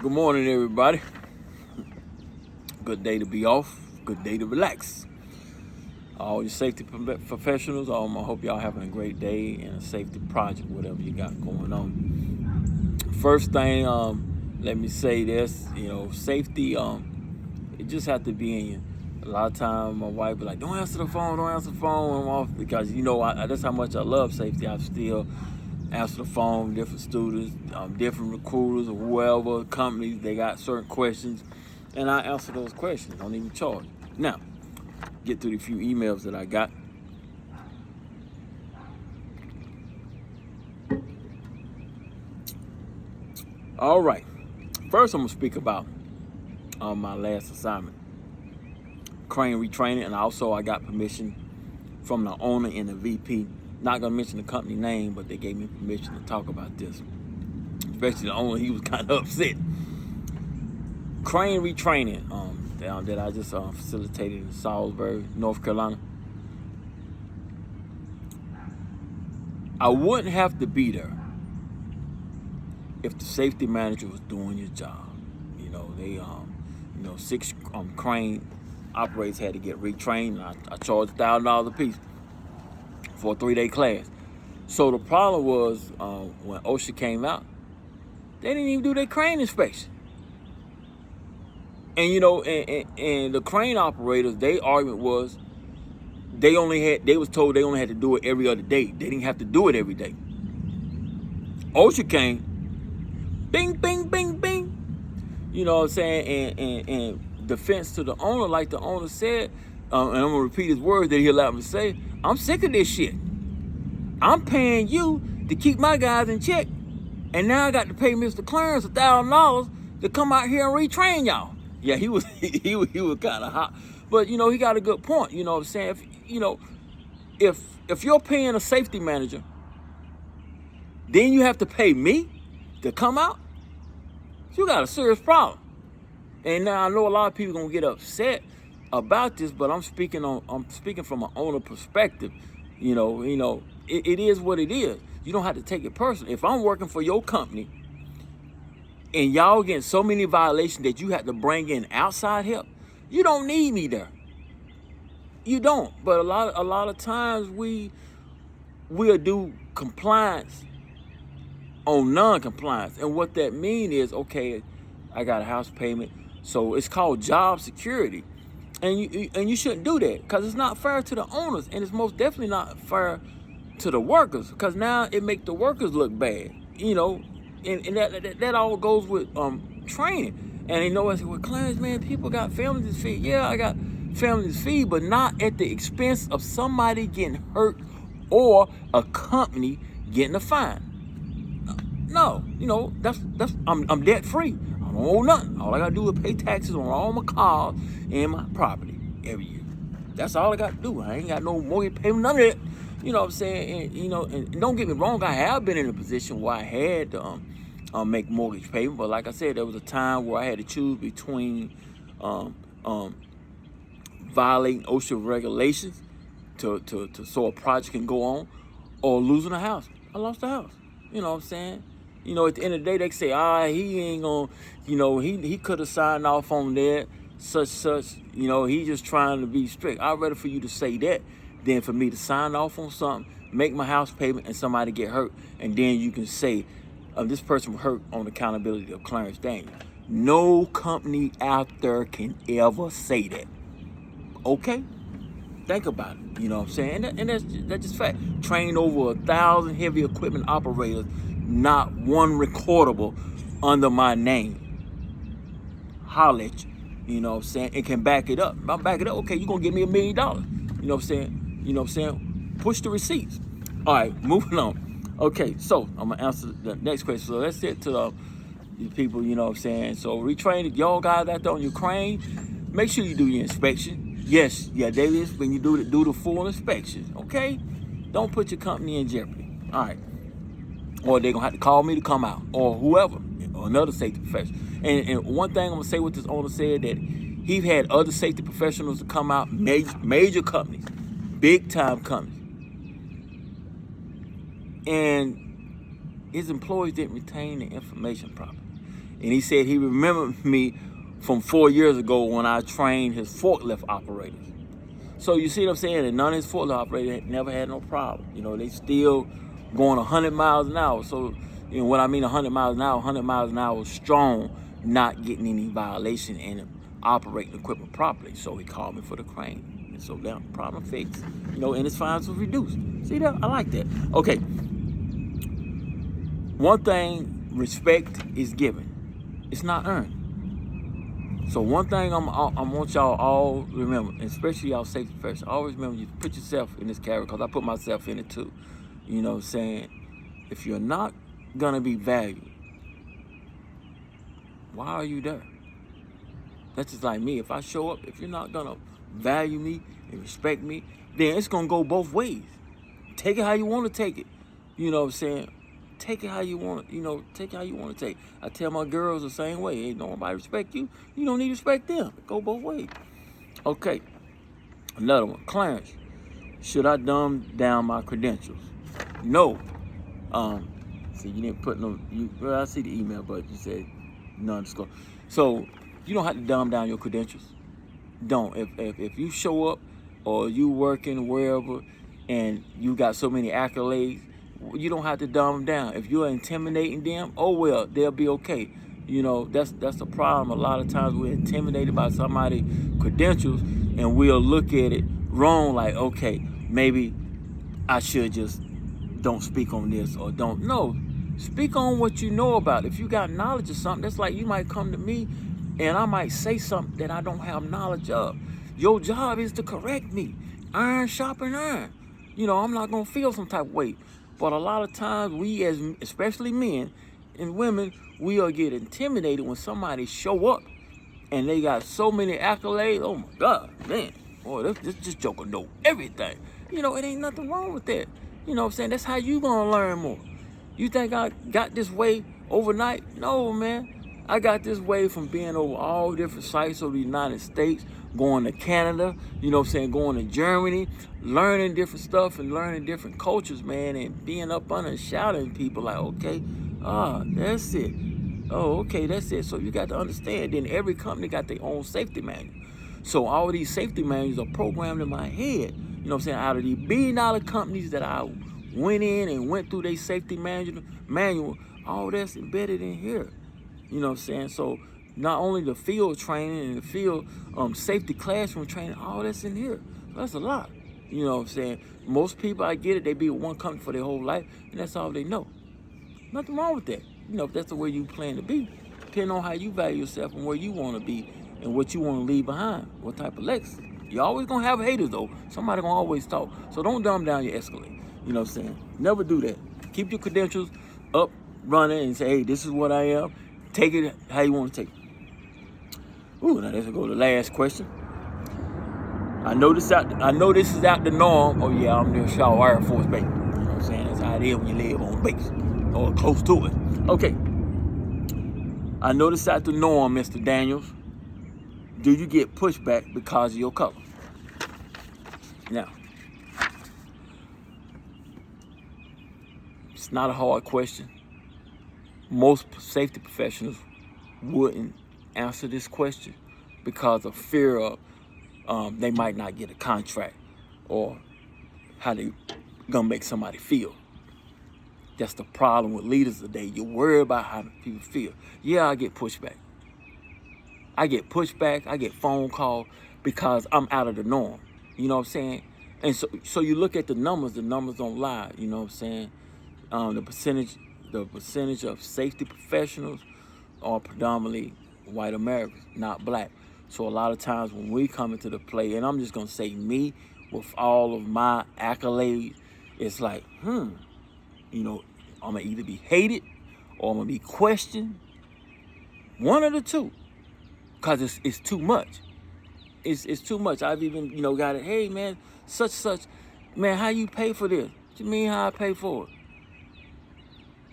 Good morning, everybody. Good day to be off. Good day to relax. All your safety professionals, I hope y'all having a great day and a safety project, whatever you got going on. First thing, let me say this. Safety. It just have to be in you. A lot of time, my wife be like, "Don't answer the phone. Don't answer the phone." I'm off because that's how much I love safety. I still answer the phone, different students, different recruiters or whoever, companies, they got certain questions, and I answer those questions. Don't even charge. Now, get through the few emails that I got. All right. First, I'm going to speak about my last assignment, crane retraining, and also I got permission from the owner and the VP. Not going to mention the company name, but they gave me permission to talk about this. Especially the owner, he was kind of upset. Crane retraining that I just facilitated in Salisbury, North Carolina. I wouldn't have to be there if the safety manager was doing your job. Six crane operators had to get retrained. And I charged $1,000 a piece for a 3-day class. So the problem was when OSHA came out, they didn't even do their crane inspection. And and the crane operators, their argument was they was told they only had to do it every other day. They didn't have to do it every day. OSHA came, bing, bing, bing, bing. You know what I'm saying? And defense to the owner, like the owner said, and I'm gonna repeat his words that he allowed me to say, I'm sick of this shit. I'm paying you to keep my guys in check. And now I got to pay Mr. Clarence $1,000 to come out here and retrain y'all. Yeah, he was he was kind of hot, but he got a good point. You know what I'm saying? If you're paying a safety manager, then you have to pay me to come out. You got a serious problem. And now I know a lot of people gonna get upset about this, but I'm speaking from an owner perspective. It is what it is. You don't have to take it personal. If I'm working for your company and y'all getting so many violations that you have to bring in outside help, you don't need me there. You don't. But a lot of times we'll do compliance on non-compliance. And what that means is, okay, I got a house payment, so it's called job security. And you shouldn't do that because it's not fair to the owners, and it's most definitely not fair to the workers, because now it make the workers look bad. And that all goes with training. And I said, well, Clarence, man, people got families to feed. Yeah, I got families to feed, but not at the expense of somebody getting hurt or a company getting a fine. No, I'm debt free. I don't owe nothing. All I gotta do is pay taxes on all my cars and my property every year. That's all I gotta do. I ain't got no mortgage payment, none of that. You know what I'm saying? And don't get me wrong, I have been in a position where I had to make mortgage payment, but like I said, there was a time where I had to choose between violating OSHA regulations so a project can go on, or losing a house. I lost the house. You know what I'm saying? At the end of the day, they say, he ain't gonna, he could have signed off on that, such, he just trying to be strict. I'd rather for you to say that than for me to sign off on something, make my house payment, and somebody get hurt, and then you can say, this person was hurt on accountability of Clarence Daniels. No company out there can ever say that. Okay? Think about it. You know what I'm saying? And that's just fact. Trained over 1,000 heavy equipment operators, not one recordable under my name. Holler at you. You know what I'm saying? And can back it up. If I back it up, okay, you're going to give me $1 million. You know what I'm saying? You know what I'm saying? Push the receipts. All right, moving on. Okay, so I'm going to answer the next question. So let's get to the people, you know what I'm saying? So retraining y'all guys out there on your crane, make sure you do your inspection. Yes, Davis, when you do the full inspection, okay? Don't put your company in jeopardy. All right. Or they're going to have to call me to come out, or whoever, or another safety professional. And one thing I'm going to say what this owner said, that he had other safety professionals to come out, major companies, big time companies. And his employees didn't retain the information properly. And he said he remembered me from 4 years ago when I trained his forklift operators. So you see what I'm saying? And none of his forklift operators never had no problem. You know, they still going 100 miles an hour. So, you know, what I mean 100 miles an hour, 100 miles an hour strong, not getting any violation and operating equipment properly. So he called me for the crane. And so that problem fixed. You know, and his fines was reduced. See that? I like that. Okay. One thing, respect is given. It's not earned. So one thing I want y'all all remember, especially y'all safety professionals, always remember you put yourself in this category, because I put myself in it too. You know what I'm saying? If you're not going to be valued, why are you there? That's just like me. If I show up, if you're not going to value me and respect me, then it's going to go both ways. Take it how you want to take it. You know what I'm saying? Take it how you want it, take it how you want to take it. I tell my girls the same way. Ain't nobody respect you, you don't need to respect them. Go both ways. Okay. Another one. Clarence, should I dumb down my credentials? No. See, you didn't put no, well, I see the email, but you said none. So you don't have to dumb down your credentials. Don't. If you show up or you working wherever and you got so many accolades, you don't have to dumb them down. If you're intimidating them, oh well, they'll be okay. You know, that's the problem. A lot of times we're intimidated by somebody's credentials and we'll look at it wrong, like, okay, maybe I should just don't speak on this or don't. No, speak on what you know about. If you got knowledge of something, that's like you might come to me and I might say something that I don't have knowledge of. Your job is to correct me. Iron sharpen iron. You know, I'm not going to feel some type of way. But a lot of times we, as especially men and women, we'll get intimidated when somebody show up and they got so many accolades. Oh my God, man, boy, this joker know everything. You know, it ain't nothing wrong with that. You know what I'm saying? That's how you gonna learn more. You think I got this way overnight? No, man. I got this way from being over all different sites of the United States, going to Canada, you know what I'm saying, going to Germany, learning different stuff and learning different cultures, man, and being up under and shouting people like, okay, that's it. Oh, okay, that's it. So you got to understand, then every company got their own safety manual. So all these safety manuals are programmed in my head. You know what I'm saying? Out of the billion-dollar companies that I went in and went through their safety manual, all that's embedded in here. You know what I'm saying? So not only the field training and the field safety classroom training, all that's in here. That's a lot. You know what I'm saying? Most people, I get it, they be with one company for their whole life, and that's all they know. Nothing wrong with that. You know, if that's the way you plan to be, depending on how you value yourself and where you want to be and what you want to leave behind, what type of legacy. You're always going to have haters, though. Somebody going to always talk. So don't dumb down your escalate. You know what I'm saying? Never do that. Keep your credentials up, running, and say, hey, this is what I am. Take it how you want to take it. Ooh, now let's go to the last question. I know this is out the norm. Oh yeah, I'm near Shaw Air Force Base. You know what I'm saying? That's how it is when you live on base or close to it. Okay. I know this out the norm, Mr. Daniels. Do you get pushback because of your color? Now, it's not a hard question. Most safety professionals wouldn't answer this question because of fear of they might not get a contract or how they gonna make somebody feel. That's the problem with leaders today. You worry about how people feel. Yeah, I get pushback. I get phone calls because I'm out of the norm. You know what I'm saying? And so you look at the numbers don't lie. You know what I'm saying? The percentage of safety professionals are predominantly white Americans, not black. So a lot of times when we come into the play, and I'm just gonna say me, with all of my accolades, it's like, you know, I'm gonna either be hated or I'm gonna be questioned. One of the two, cause it's too much. It's too much. I've even, you know, got it. Hey man, such, man, how you pay for this? What you mean how I pay for it?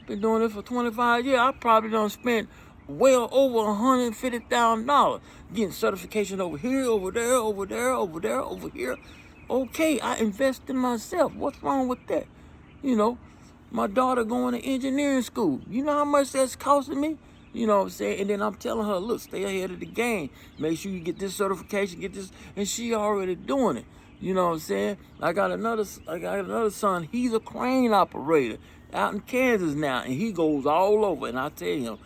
Been doing this for 25 years. I probably done spent well over $150,000 getting certification over here, over there, over there, over there, over here. Okay, I invest in myself. What's wrong with that? You know, my daughter going to engineering school. You know how much that's costing me? You know what I'm saying? And then I'm telling her, look, stay ahead of the game. Make sure you get this certification, get this. And she already doing it. You know what I'm saying? I got another son. He's a crane operator out in Kansas now. And he goes all over. And I tell him,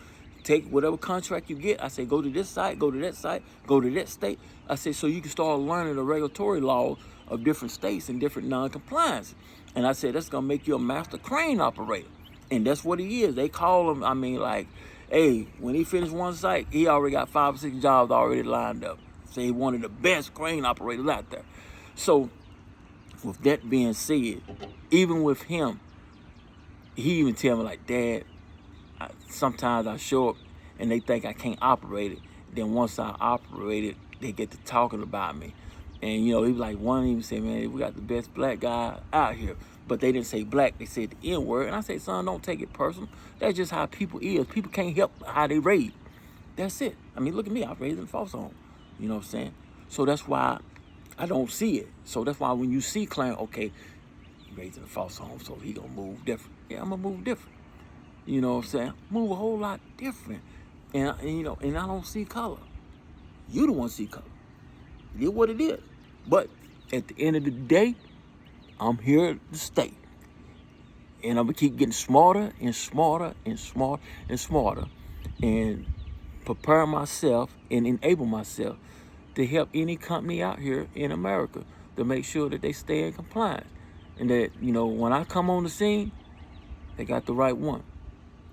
take whatever contract you get. I say, go to this site, go to that site, go to that state. I say, so you can start learning the regulatory laws of different states and different non-compliance. And I said, that's going to make you a master crane operator. And that's what he is. They call him, I mean, like, hey, when he finished one site, he already got 5 or 6 jobs already lined up. Say so one of the best crane operators out there. So, with that being said, even with him, he even tell me like, Dad, sometimes I show up and they think I can't operate it. Then once I operate it, they get to talking about me. And, you know, he was like, one even said, man, we got the best black guy out here. But they didn't say black, they said the N-word. And I said, son, don't take it personal. That's just how people is. People can't help how they raised. That's it. I mean, look at me. I was raised in a foster home. You know what I'm saying? So that's why I don't see it. So that's why when you see Clarence, okay, he raised in a foster home, so he gonna move different. Yeah, I'm gonna move different. You know what I'm saying? Move a whole lot different. And you know, and I don't see color. You the one see color. It is what it is. But at the end of the day, I'm here to stay. And I'm gonna keep getting smarter and smarter and smarter and smarter, and prepare myself and enable myself to help any company out here in America to make sure that they stay in compliance. And that, you know, when I come on the scene, they got the right one.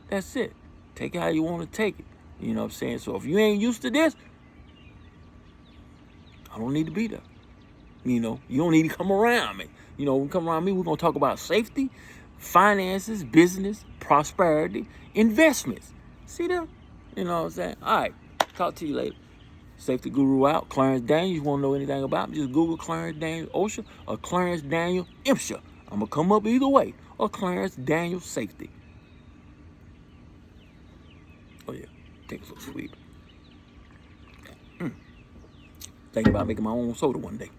That's it. Take it how you want to take it. You know what I'm saying? So if you ain't used to this, I don't need to be there. You know, you don't need to come around me. You know, when you come around me, we're going to talk about safety, finances, business, prosperity, investments. See that? You know what I'm saying? All right. Talk to you later. Safety Guru out. Clarence Daniel. You want to know anything about me? Just Google Clarence Daniel OSHA or Clarence Daniel MSHA. I'm going to come up either way. Or Clarence Daniel Safety. Oh, yeah. Take a little sweet. Think about making my own soda one day.